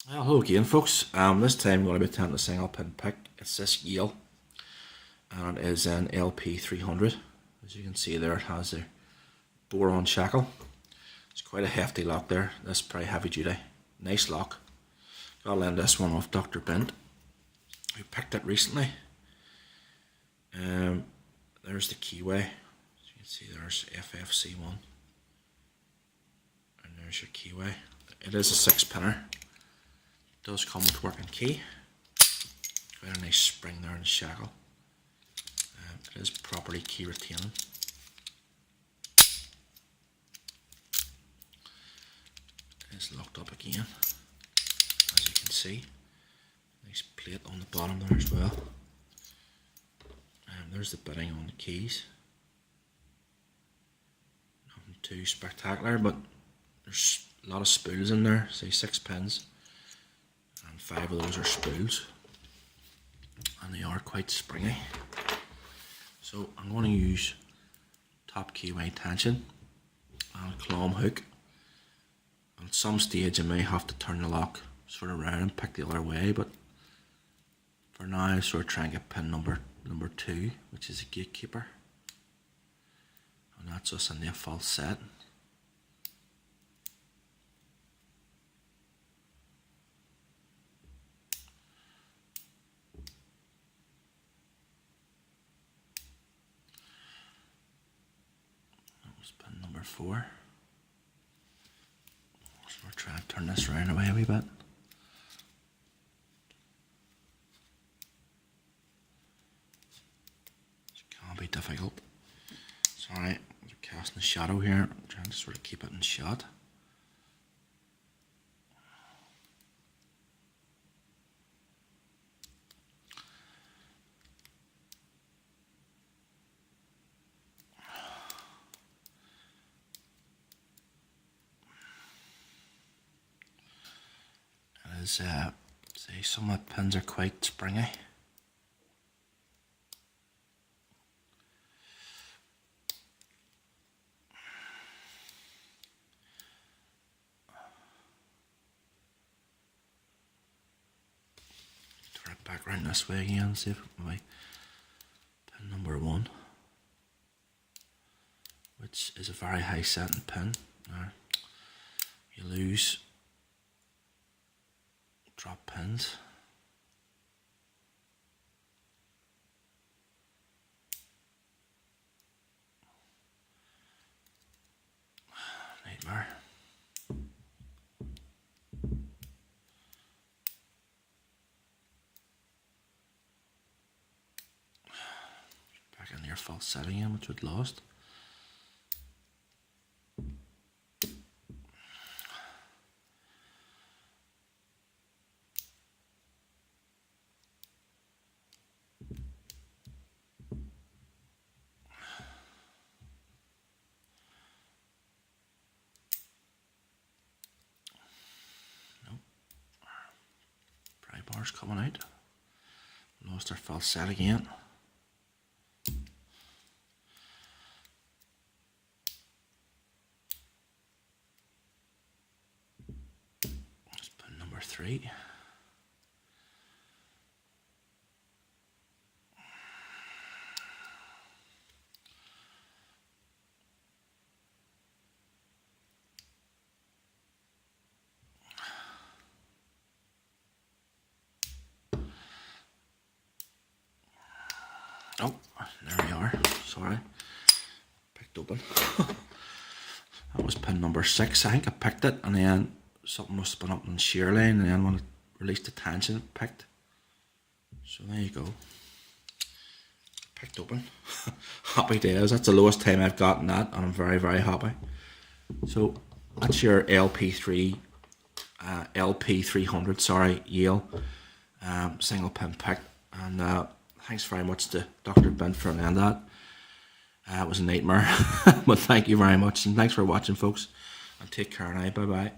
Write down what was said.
Well, hello again, folks. This time I'm going to be attempting a single pin pick. It's this Yale, and it is an LP 300. As you can see there, it has a bore-on shackle. It's quite a hefty lock there. This is pretty heavy duty. Nice lock. Got to lend this one off Dr. Bent, who picked it recently. There's the keyway. As you can see, there's FFC1, and there's your keyway. It is a 6-pinner. Does come with working key. Quite a nice spring there in the shackle. It is properly key retaining. It is locked up again, as you can see. Nice plate on the bottom there as well. There's the bitting on the keys. Nothing too spectacular, but there's a lot of spools in there. Say 6 pins. And 5 of those are spools, and they are quite springy. So I'm going to use top keyway tension and a clomb hook. At some stage I may have to turn the lock sort of around and pick the other way, but for now I sort of try and get pin number 2, which is a gatekeeper, and that's just in the false set. Pin number 4. So we're trying to turn this around away a wee bit. It can be difficult. Sorry, we're casting a shadow here. I'm trying to sort of keep it in shot. See, some of the pins are quite springy. Turn it back around this way again, see if my pin number 1, which is a very high setting pin. Now, you lose drop pins. Nightmare. Back in your false set again, which we'd lost. Bars coming out. Lost our false set again. Let's put number 3. Oh, there we are. Sorry. Picked open. That was pin number 6. I think I picked it, and then something must have been up in the shear line, and then when it released the tension, it picked. So there you go. Picked open. Happy days. That's the lowest time I've gotten that, and I'm very, very happy. So that's your LP 300, sorry, Yale single pin pick, and thanks very much to Dr. Bent for allowing that. It was a nightmare, but thank you very much, and thanks for watching, folks, and take care now. Bye bye.